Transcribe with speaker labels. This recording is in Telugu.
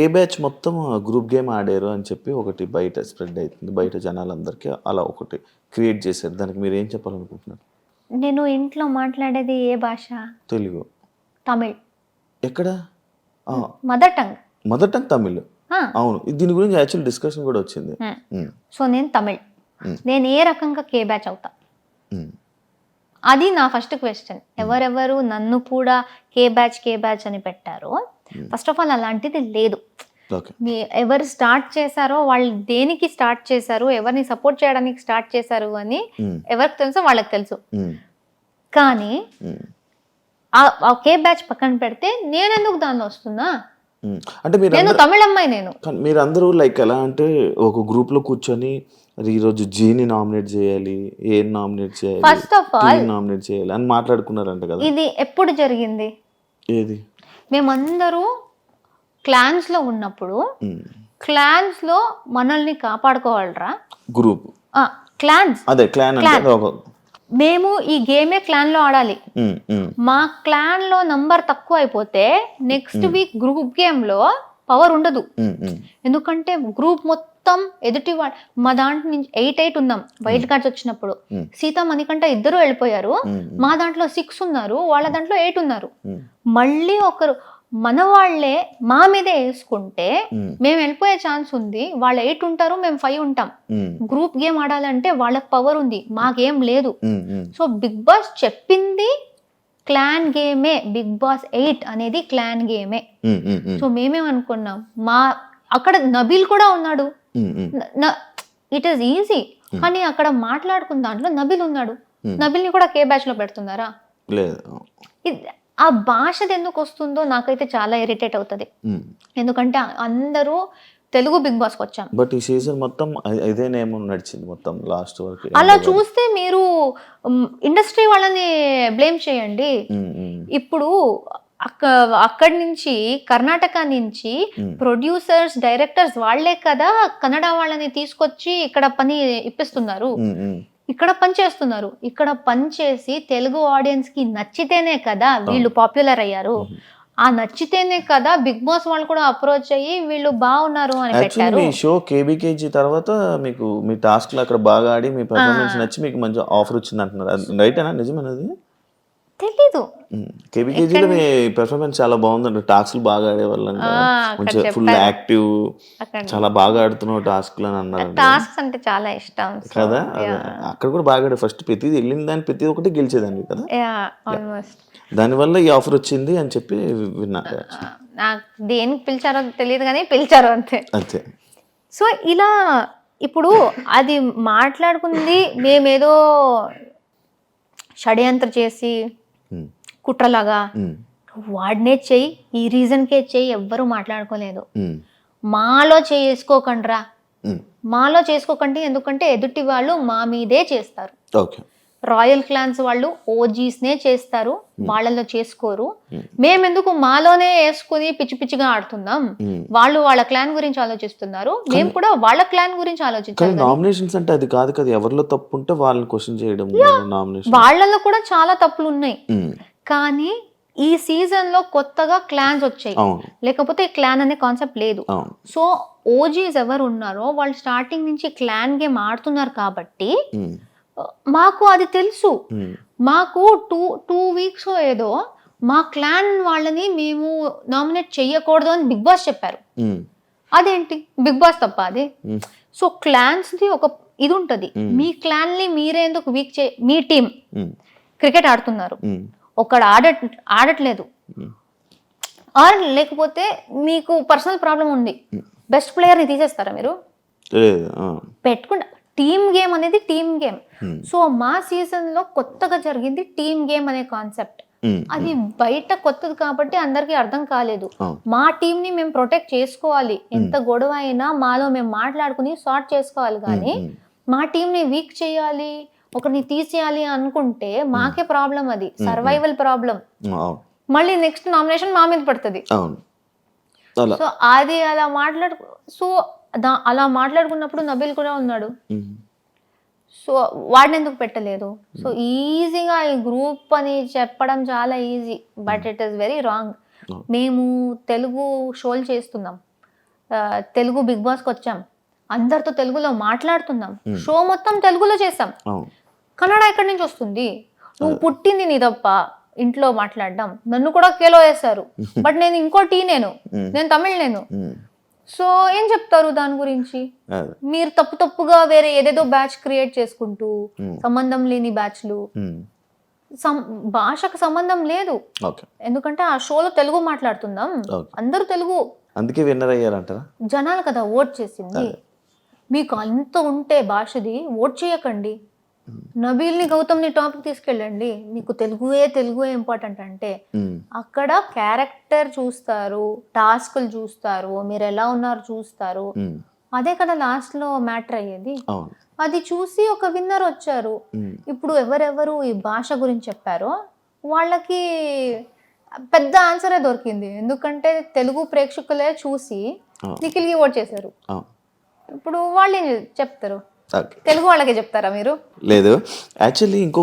Speaker 1: ఏ బ్యాచ్ మొత్తం గ్రూప్ గేమ్ ఆడారు అని చెప్పి ఒకటి బయట స్ప్రెడ్ అవుతుంది. బయట జనాలందరికీ అలా ఒకటి క్రియేట్ చేశారు. దానికి మీరు ఏం చెప్పాలనుకుంటున్నారు?
Speaker 2: నేను ఇంట్లో మాట్లాడేది ఏ భాష?
Speaker 1: తెలుగు.
Speaker 2: తమిళ్.
Speaker 1: ఎక్కడ?
Speaker 2: Mother tongue.
Speaker 1: Mother tongue Tamil. అవును, దీని గురించి యాక్చువల్ డిస్కషన్ కూడా వచ్చింది.
Speaker 2: సో నేను తమిళ్. నేను ఏ రకంగా కే బ్యాచ్ అవుతా? అది నా ఫస్ట్ క్వశ్చన్. ఎవరెవరు నన్ను కూడా కే బ్యాచ్ అని పెట్టారో, ఫస్ట్ ఆఫ్ ఆల్ అలాంటిది లేదు. ఎవరు స్టార్ట్ చేశారో, వాళ్ళు దేనికి స్టార్ట్ చేశారు, ఎవరిని సపోర్ట్ చేయడానికి స్టార్ట్ చేశారు అని ఎవరికి తెలుసో వాళ్ళకి తెలుసు. కానీ ఆ కే బ్యాచ్ పక్కన పెడితే నేను ఎందుకు దానిలో వస్తున్నా?
Speaker 1: అంటే
Speaker 2: నేను తమిళ అమ్మాయి.
Speaker 1: మీరు అందరూ లైక్ ఎలా అంటే ఒక గ్రూప్ లో కూర్చొని ఈరోజు జీని నామినేట్ చేయాలి, ఏ నామినేట్ చేయాలి,
Speaker 2: ఫస్ట్ ఆఫ్ ఆల్
Speaker 1: నామినేట్ చేయాలి అని మాట్లాడుకున్నారంట కదా.
Speaker 2: ఇది ఎప్పుడు జరిగింది?
Speaker 1: ఏది?
Speaker 2: మేమందరూ క్లాన్స్ లో ఉన్నప్పుడు, క్లాన్స్ లో మనల్ని కాపాడుకోవాలరా
Speaker 1: గ్రూప్
Speaker 2: క్లాన్స్.
Speaker 1: అదే క్లాన్ అంటే
Speaker 2: మేము ఈ గేమే క్లాన్ లో ఆడాలి. మా క్లాన్ లో నంబర్ తక్కువ అయిపోతే నెక్స్ట్ వీక్ గ్రూప్ గేమ్ లో పవర్ ఉండదు. ఎందుకంటే గ్రూప్ మొత్తం ఎదుటి మా దాంట్లో నుంచి 8 ఉన్నాం. వైల్డ్ కార్డ్స్ వచ్చినప్పుడు సీత మణికంఠ ఇద్దరు వెళ్ళిపోయారు. మా దాంట్లో 6 ఉన్నారు, వాళ్ళ దాంట్లో 8 ఉన్నారు. మళ్ళీ ఒకరు మన వాళ్లే మా మీదే వేసుకుంటే మేము వెళ్ళిపోయే ఛాన్స్ ఉంది. వాళ్ళు 8 ఉంటారు, మేము 5 ఉంటాం. గ్రూప్ గేమ్ ఆడాలంటే వాళ్ళకి పవర్ ఉంది, మాకేం లేదు. సో బిగ్ బాస్ చెప్పింది క్లాన్ గేమే. బిగ్ బాస్ 8 అనేది క్లాన్ గేమే. సో మేమేమనుకున్నాం, అక్కడ నబీల్ కూడా ఉన్నాడు. It is easy. కానీ అక్కడ మాట్లాడుకున్న దాంట్లో నబీల్ ఉన్నాడు. నబీల్ని కూడా కే బ్యాచ్ లో పెడుతున్నారా? ఆ భాషది ఎందుకు వస్తుందో నాకైతే చాలా ఇరిటేట్ అవుతుంది. ఎందుకంటే అందరూ తెలుగు బిగ్ బాస్కి వచ్చాం.
Speaker 1: బట్ ఈ సీజన్ మొత్తం ఇదే నేమ్ నడిచింది మొత్తం లాస్ట్ వరకు.
Speaker 2: అలా చూస్తే మీరు ఇండస్ట్రీ వాళ్ళని బ్లేమ్ చేయండి. ఇప్పుడు అక్కడి నుంచి కర్ణాటక నుంచి ప్రొడ్యూసర్స్, డైరెక్టర్స్ వాళ్లే కదా కన్నడ వాళ్ళని తీసుకొచ్చి ఇక్కడ పని ఇప్పిస్తున్నారు, ఇక్కడ పని చేస్తున్నారు. ఇక్కడ పని చేసి తెలుగు ఆడియన్స్ కి నచ్చితేనే కదా వీళ్ళు పాపులర్ అయ్యారు. ఆ నచ్చితేనే కదా బిగ్ బాస్ వాళ్ళు కూడా అప్రోచ్ అయ్యి వీళ్ళు బాగున్నారు అని పెట్టారు.
Speaker 1: మీ షో కేబీకేజీ తర్వాత మీకు మీ టాస్క్ లో అక్కడ బాగా ఆడి మీ పర్ఫార్మెన్స్ నచ్చి మీకు మంచి ఆఫర్ వచ్చింది అంటున్నారు. రైటేనా? నిజమేనది?
Speaker 2: తెలీదు.
Speaker 1: కేబీకేజీలో మీ పెర్ఫార్మెన్స్ చాలా బాగుందండి. టాస్క్లు బాగా ఆడేవాళ్ళంట, మంచిగా ఫుల్ యాక్టివ్, చాలా బాగా ఆడుతున్నావు టాస్క్లు అని అన్నారు.
Speaker 2: టాస్క్స్ అంటే చాలా ఇష్టం
Speaker 1: కదా. అక్కడ కూడా బాగా ఆడే, ఫస్ట్ ప్రతిది వెళ్ళిన దాన్ని ప్రతి ఒక్కటి గెలిచేదాన్ని కదా. దానివల్ల ఈ ఆఫర్ వచ్చింది అని చెప్పి విన్నా.
Speaker 2: నాకు దేనికి పిలిచారో తెలియదు కానీ పిలిచారు అంతే.
Speaker 1: అంతే.
Speaker 2: సో ఇలా ఇప్పుడు అది మాట్లాడుకుంది మేమేదో షడ్యంత్ర చేసి కుట్రలాగా వాడినే చెయ్యి, ఈ రీజన్కే చెయ్యి, ఎవ్వరూ మాట్లాడుకోలేదు. మాలో చేసుకోకండ్రా, మాలో చేసుకోకండి. ఎందుకంటే ఎదుటి వాళ్ళు మా మీదే చేస్తారు. రాయల్ క్లాన్స్ వాళ్ళు ఓజీస్నే చేస్తారు, వాళ్ళలో చేసుకోరు. మేమెందుకు మాలోనే వేసుకుని పిచ్చి పిచ్చిగా ఆడుతున్నాం? వాళ్ళు వాళ్ళ క్లాన్ గురించి ఆలోచిస్తున్నారు, మేము కూడా వాళ్ళ క్లాన్ గురించి ఆలోచించాలి.
Speaker 1: నామినేషన్స్ అంటే అది కాదు కదా, ఎవరిలో తప్పు ఉంటే వాళ్ళని క్వశ్చన్ చేయడం.
Speaker 2: వాళ్ళలో కూడా చాలా తప్పులు ఉన్నాయి. కానీ ఈ సీజన్ లో కొత్తగా క్లాన్స్ వచ్చాయి, లేకపోతే క్లాన్ అనే కాన్సెప్ట్ లేదు. సో ఓజీస్ ఎవరు ఉన్నారో వాళ్ళు స్టార్టింగ్ నుంచి క్లాన్ గేమ్ ఆడుతున్నారు కాబట్టి మాకు అది తెలుసు. మాకు టూ వీక్స్ ఏదో మా క్లాన్ వాళ్ళని మేము నామినేట్ చెయ్యకూడదు అని బిగ్ బాస్ చెప్పారు. అదేంటి బిగ్ బాస్ తప్ప అది? సో క్లాన్స్ ది ఒక ఇది ఉంటది. మీ క్లాన్ ని మీరే ఎందుకు వీక్ మీ టీం క్రికెట్ ఆడుతున్నారు, ఒకడు ఆడట్లేదు, ఆర్ లేకపోతే మీకు పర్సనల్ ప్రాబ్లం ఉంది, బెస్ట్ ప్లేయర్ ని తీసేస్తారా మీరు? పెట్టుకుంటా. టీమ్ గేమ్ అనేది టీమ్ గేమ్. సో మా సీజన్ లో కొత్తగా జరిగింది టీమ్ గేమ్ అనే కాన్సెప్ట్. అది బయట కొత్తది కాబట్టి అందరికి అర్థం కాలేదు. మా టీం ని మేము ప్రొటెక్ట్ చేసుకోవాలి, ఎంత గొడవ అయినా మాలో మేము మాట్లాడుకుని సార్ట్ చేసుకోవాలి. కానీ మా టీం ని వీక్ చేయాలి, ఒకరిని తీసేయాలి అనుకుంటే మాకే ప్రాబ్లం. అది సర్వైవల్ ప్రాబ్లం. మళ్ళీ నెక్స్ట్ నామినేషన్ మా మీద పడుతుంది. సో అది అలా మాట్లాడుకున్నప్పుడు నబీల్ కూడా ఉన్నాడు. సో వాడిని ఎందుకు పెట్టలేదు? సో ఈజీగా ఈ గ్రూప్ అని చెప్పడం చాలా easy, but it is very wrong. మేము తెలుగు షోలు చేస్తున్నాం, తెలుగు బిగ్ బాస్కి వచ్చాం, అందరితో తెలుగులో మాట్లాడుతున్నాం, షో మొత్తం తెలుగులో చేసాం. కన్నడ ఎక్కడి నుంచి వస్తుంది? నువ్వు పుట్టింది నీ తప్ప ఇంట్లో మాట్లాడడం. నన్ను కూడా కేలో వేశారు, బట్ నేను ఇంకో నేను తమిళ్ నేను. సో ఏం చెప్తారు దాని గురించి? మీరు తప్పుగా వేరే ఏదేదో బ్యాచ్ క్రియేట్ చేసుకుంటూ, సంబంధం లేని బ్యాచ్లు, భాషకు సంబంధం లేదు. ఎందుకంటే ఆ షోలో తెలుగు మాట్లాడుతుందాం, అందరూ తెలుగు,
Speaker 1: అందుకే విన్నర్ అయ్యారంటారా?
Speaker 2: జనాలు కదా ఓట్ చేసింది. మీకు అంత ఉంటే భాషది ఓట్ చేయకండి. నబీల్ని గౌతమ్ని టాపిక్ తీసుకెళ్ళండి. మీకు తెలుగు ఇంపార్టెంట్ అంటే అక్కడ క్యారెక్టర్ చూస్తారు, టాస్క్లు చూస్తారు, మీరు ఎలా ఉన్నారు చూస్తారు. అదే కదా లాస్ట్ లో మ్యాటర్ అయ్యేది. అది చూసి ఒక విన్నర్ వచ్చారు. ఇప్పుడు ఎవరెవరు ఈ భాష గురించి చెప్పారో వాళ్ళకి పెద్ద ఆన్సరే దొరికింది. ఎందుకంటే తెలుగు ప్రేక్షకులే చూసి నిఖిల్కి ఓట్ చేశారు. ఇప్పుడు వాళ్ళు ఏం చెప్తారు? తెలుగు వాళ్ళకే చెప్తారా మీరు?
Speaker 1: లేదు, యాక్చువల్లీ ఇంకో